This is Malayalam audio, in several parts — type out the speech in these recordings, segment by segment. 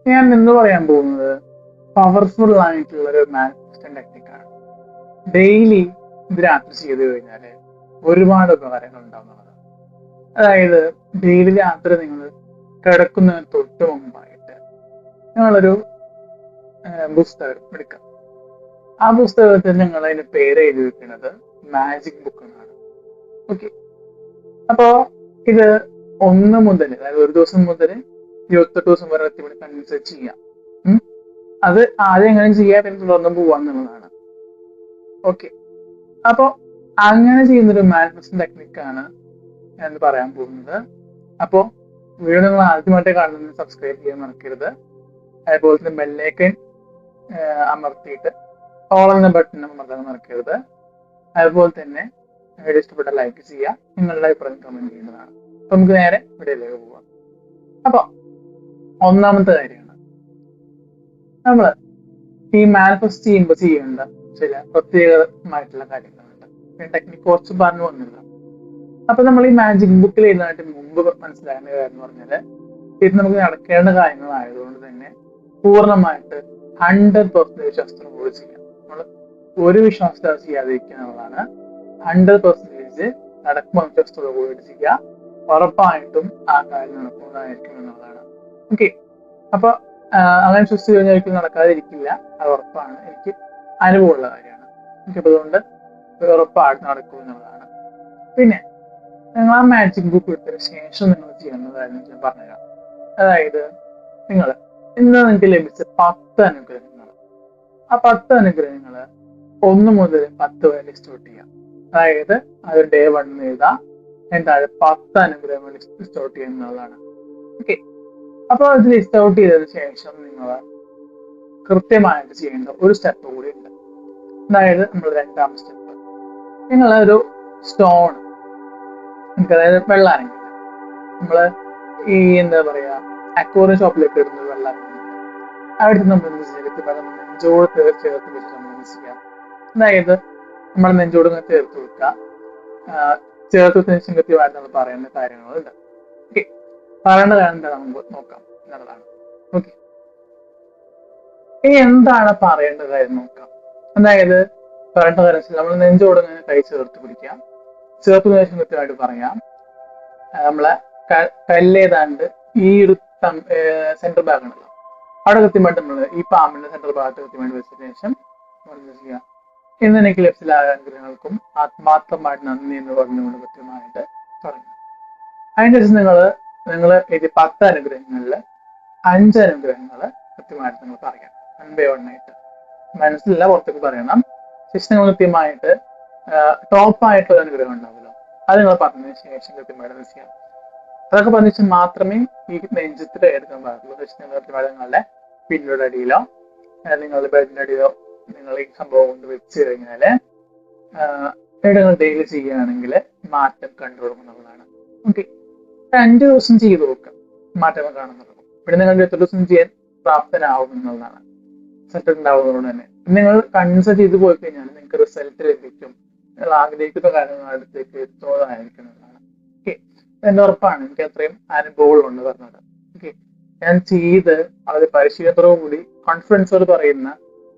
ഞാൻ ഇന്ന് പറയാൻ പോകുന്നത് പവർഫുൾ ആയിട്ടുള്ള ഒരു മാനിഫെസ്റ്റേഷൻ ടെക്നിക്കാണ്. ഡെയിലി ഇത് രാത്രി ചെയ്തു കഴിഞ്ഞാല് ഒരുപാട് ഉപകാരങ്ങൾ ഉണ്ടാവുന്നതാണ്. അതായത് ഡെയിലി രാത്രി നിങ്ങൾ കിടക്കുന്നതിന് തൊട്ട് മുമ്പായിട്ട് നിങ്ങളൊരു പുസ്തകം എടുക്കാം. ആ പുസ്തകത്തിൽ നിങ്ങൾ അതിന്റെ പേര് എഴുതി വെക്കുന്നത് മാജിക് ബുക്ക് എന്നാണ്. ഓക്കെ, അപ്പോ ഇത് 1 മുതൽ, അതായത് ഒരു ദിവസം മുതൽ 28 ദിവസം വരെ അനുസരിച്ച് ചെയ്യാം. അത് ആദ്യം എങ്ങനെ ചെയ്യാൻ പിന്നെ തുടർന്ന് പോവാന്നുള്ളതാണ്. ഓക്കെ, അപ്പൊ അങ്ങനെ ചെയ്യുന്നൊരു മാനിഫെസ്റ്റേഷൻ ടെക്നിക്കാണ് ഞാൻ പറയാൻ പോകുന്നത്. അപ്പോ വീഡിയോ നിങ്ങൾ ആദ്യമായിട്ട് കാണുന്നത് സബ്സ്ക്രൈബ് ചെയ്യാൻ മറക്കരുത്. അതുപോലെ തന്നെ ബെല്ലൈക്കൻ അമർത്തിയിട്ട് ഓൾ എന്ന ബട്ടൺ അമർത്താൻ മറക്കരുത്. അതുപോലെ തന്നെ വീഡിയോ ഇഷ്ടപ്പെട്ട ലൈക്ക് ചെയ്യുക, നിങ്ങളുടെ അഭിപ്രായം കമന്റ് ചെയ്യുന്നതാണ്. അപ്പൊ നമുക്ക് നേരെ വീഡിയോയിലേക്ക് പോവാം. അപ്പൊ ഒന്നാമത്തെ കാര്യമാണ്, നമ്മള് ഈ മാനിഫെസ്റ്റ് ചെയ്യുമ്പോൾ ചെയ്യേണ്ട ചില പ്രത്യേകമായിട്ടുള്ള കാര്യങ്ങളുണ്ട്. ടെക്നിക്ക് കുറച്ച് പറഞ്ഞു വന്നില്ല. അപ്പൊ നമ്മൾ ഈ മാജിക് ബുക്കിൽ എഴുതാനായിട്ട് മുമ്പ് മനസ്സിലാക്കേണ്ട കാര്യം എന്ന് പറഞ്ഞാല്, ഇത് നമുക്ക് നടക്കേണ്ട കാര്യങ്ങളായതുകൊണ്ട് തന്നെ പൂർണ്ണമായിട്ട് 100% വിശ്വാസത്തോടുകൂടി ചെയ്യാം. നമ്മൾ ഒരു വിശ്വാസത്തെ ചെയ്യാതിരിക്കുക എന്നുള്ളതാണ്. 100% നടക്കുമ്പോൾ വിശ്വാസത്തോടു കൂടി ചെയ്യുക. ഉറപ്പായിട്ടും ആ കാര്യം നടക്കുന്നതായിരിക്കും എന്നുള്ളതാണ്. ഓക്കെ, അപ്പൊ അങ്ങനെ വിശ്വസിച്ച് കഴിഞ്ഞാൽ ഒരിക്കലും നടക്കാതിരിക്കില്ല, അത് ഉറപ്പാണ്. എനിക്ക് അനുഭവമുള്ള കാര്യമാണ്. എനിക്കപ്പോൾ അതുകൊണ്ട് ഉറപ്പായിട്ട് നടക്കും എന്നുള്ളതാണ്. പിന്നെ നിങ്ങൾ ആ മാജിക് ബുക്ക് എടുത്തതിന് ശേഷം നിങ്ങൾ ചെയ്യുന്ന കാര്യം ഞാൻ പറഞ്ഞുതരാം. അതായത് നിങ്ങൾ ഇന്ന് നിങ്ങൾക്ക് ലഭിച്ച 10 അനുഗ്രഹങ്ങൾ, ആ 10 അനുഗ്രഹങ്ങൾ 1 മുതൽ 10 വരെ ലിസ്റ്റ് ഔട്ട് ചെയ്യാം. അതായത് അത് ഡേ 1 എഴുതാം, എന്താണ് 10 അനുഗ്രഹങ്ങൾ ലിസ്റ്റ് ഔട്ട് ചെയ്യുന്നതാണ്. ഓക്കെ, അപ്പോൾ അത് ലിസ്റ്റ് ഔട്ട് ചെയ്തതിനു ശേഷം നിങ്ങൾ കൃത്യമായിട്ട് ചെയ്യേണ്ട ഒരു സ്റ്റെപ്പ് കൂടി ഉണ്ട്. അതായത് നമ്മൾ രണ്ടാമത്തെ സ്റ്റെപ്പ്, നിങ്ങൾ ഒരു സ്റ്റോൺ, അതായത് വെള്ളാരങ്ങ, നമ്മള് ഈ എന്താ പറയാ അക്വേറിയം ഷോപ്പിലേക്ക് ഇടുന്നത് വെള്ളാരങ്ങ, അവിടെ നമ്മൾ എന്ത് ചെയ്യാം, നെഞ്ചോട് ചേർത്ത് വെച്ച് നമ്മൾ എന്ത് ചെയ്യാം, അതായത് നമ്മൾ നെഞ്ചോട് ചേർത്ത് വെക്കുക. ചേർത്ത് വെച്ചതിന് കൃത്യമായിട്ട് നമ്മൾ പറയേണ്ട കാര്യങ്ങളുണ്ട്. ഓക്കെ, പറയേണ്ട കാര്യം എന്താ നമുക്ക് നോക്കാം എന്നുള്ളതാണ്. ഓക്കെ, ഇനി എന്താണ് പറയേണ്ട കാര്യം നോക്കാം. അതായത് പറയേണ്ട കാര്യം നമ്മൾ നെഞ്ചോട് കൈ ചേർത്ത് പിടിക്കാം. ചേർത്ത് ശേഷം കൃത്യമായിട്ട് പറയാം, നമ്മളെ കല്ലേതാണ്ട് ഈ ഒരു സെന്റർ ഭാഗം ഉണ്ടല്ലോ, അവിടെ കൃത്യമായിട്ട് നമ്മൾ ഈ പാമ്പിന്റെ സെന്റർ ഭാഗത്ത് കൃത്യമായിട്ട് വെച്ചതിന് ശേഷം നമ്മൾ ചെയ്യാം, ഇന്ന് എനിക്ക് ലഭിച്ച അനുഗ്രഹങ്ങൾക്കും ആത്മാർത്ഥമായിട്ട് നന്ദി എന്ന് പറഞ്ഞുകൊണ്ട് കൃത്യമായിട്ട് തുടങ്ങും. അതിനുശേഷം നിങ്ങൾ ഇത് 10 അനുഗ്രഹങ്ങളിൽ 5 അനുഗ്രഹങ്ങൾ കൃത്യമായിട്ട് നിങ്ങൾ പറയാം. 1 ആയിട്ട് മനസ്സിലല്ല, പുറത്തേക്ക് പറയണം. ശേഷം നിങ്ങൾ കൃത്യമായിട്ട് ടോപ്പ് ആയിട്ടുള്ള അനുഗ്രഹം ഉണ്ടാവുമല്ലോ, അത് നിങ്ങൾ പറഞ്ഞതിന് ശേഷം കൃത്യമായിട്ട് ചെയ്യാം. അതൊക്കെ പറഞ്ഞാൽ മാത്രമേ ഈ നെഞ്ചത്തിൽ എടുക്കാൻ പാടുള്ളൂ. നിങ്ങൾ കൃത്യമായിട്ട് നിങ്ങളുടെ പിന്നിയുടെ അടിയിലോ നിങ്ങളുടെ ബെഡിന്റെ അടിയിലോ നിങ്ങൾ ഈ സംഭവം കൊണ്ട് വെച്ച് കഴിഞ്ഞാല് നിങ്ങൾ ഡെയിലി ചെയ്യുകയാണെങ്കിൽ മാറ്റം കണ്ടുകൊടുക്കുന്നതാണ്. ഓക്കെ, 5 ദിവസം ചെയ്ത് നോക്കാം, മാറ്റങ്ങൾ കാണുന്നത്. പിന്നെ നിങ്ങൾ 8 ദിവസം ചെയ്യാൻ പ്രാപ്തനാവും എന്നുള്ളതാണ്. റിസൾട്ട് ഉണ്ടാവുന്നതുകൊണ്ട് തന്നെ നിങ്ങൾ കൺസൾട്ട് ചെയ്ത് പോയി കഴിഞ്ഞാൽ നിങ്ങൾക്ക് റിസൾട്ട് ലഭിക്കും. നിങ്ങൾ ആഗ്രഹിക്കുന്ന കാര്യങ്ങൾ അടുത്തേക്ക് എത്തുന്നതായിരിക്കും എന്നതാണ്. ഓക്കെ, എന്റെ ഉറപ്പാണ്, എനിക്ക് അത്രയും അനുഭവങ്ങളുണ്ട് പറഞ്ഞത്. ഓക്കെ, ഞാൻ ചെയ്ത് വളരെ പരിശീലനത്തോടുകൂടി കോൺഫിഡൻസോട് പറയുന്ന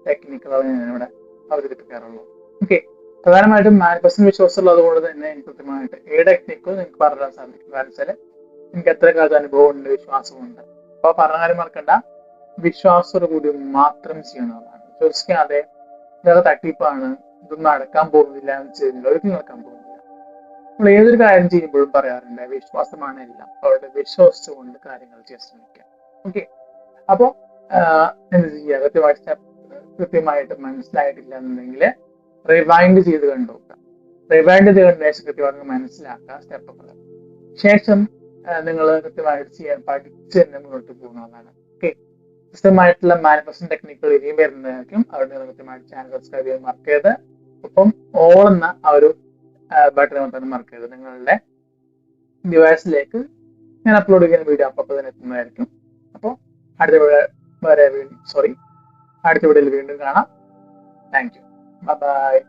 ടെക്നിക്കുകളാണ് ഞാൻ ഇവിടെ അവതരിപ്പിക്കാറുള്ളൂ. ഓക്കെ, പ്രധാനമായിട്ടും മാനിഫെസ്റ്റേഷൻ വിശ്വാസമുള്ളത് കൊണ്ട് തന്നെ എനിക്ക് കൃത്യമായിട്ട് ഏത് ടെക്നിക്കും നിങ്ങൾക്ക് പറഞ്ഞു തരാൻ സാധിക്കും. കാരണം വെച്ചാൽ എനിക്ക് എത്ര കാലത്ത് അനുഭവമുണ്ട്, വിശ്വാസമുണ്ട്. അപ്പൊ പറഞ്ഞ കാര്യം മറക്കണ്ട, വിശ്വാസത്തോടു കൂടി മാത്രം ചെയ്യണമെന്നാണ്. വിശ്വസിക്കാതെ ഇതൊക്കെ തട്ടിപ്പാണ്, ഇതൊന്നും നടക്കാൻ പോകുന്നില്ല എന്ന് വെച്ച് കഴിഞ്ഞാൽ ഒരിക്കലും നടക്കാൻ പോകുന്നില്ല. നമ്മൾ ഏതൊരു കാര്യം ചെയ്യുമ്പോഴും പറയാറുണ്ട്, വിശ്വാസമാണ് എല്ലാം. അവരുടെ വിശ്വസിച്ചുകൊണ്ട് കാര്യങ്ങൾ ചെയ്യാൻ ശ്രമിക്കാം. ഓക്കെ, അപ്പോ എന്ത് ചെയ്യുക, കൃത്യമായിട്ട് മനസ്സിലായിട്ടില്ല എന്നുണ്ടെങ്കിൽ റിവൈൻഡ് ചെയ്ത് കണ്ടുനോക്കാം. റിവൈൻഡ് ചെയ്ത് കണ്ട ശേഷം കൃത്യമായിട്ട് മനസ്സിലാക്കുക സ്റ്റെപ്പുകൾ. ശേഷം നിങ്ങൾ കൃത്യമായിട്ട് ചെയ്യാൻ പഠിച്ച് തന്നെ മുന്നോട്ട് പോകുന്നതാണ്. ഓക്കെ, കൃത്യമായിട്ടുള്ള മാനിഫെസ്റ്റേഷൻ ടെക്നിക്കുകൾ ഇനിയും വരുന്നതായിരിക്കും. അവിടെ കൃത്യമായിട്ട് ചാനൽ സബ്സ്ക്രൈബ് ചെയ്യാൻ മറക്കരുത്. ഒപ്പം ഓൾ എന്ന ആ ഒരു ബട്ടൺ അമർത്താൻ മറക്കരുത്. നിങ്ങളുടെ ഡിവൈസിലേക്ക് ഞാൻ അപ്ലോഡ് ചെയ്യുന്ന വീഡിയോ അപ്പോൾ തന്നെ എത്തുന്നതായിരിക്കും. അപ്പോൾ അടുത്ത വീഡിയോയിൽ വീണ്ടും കാണാം. Thank you, by.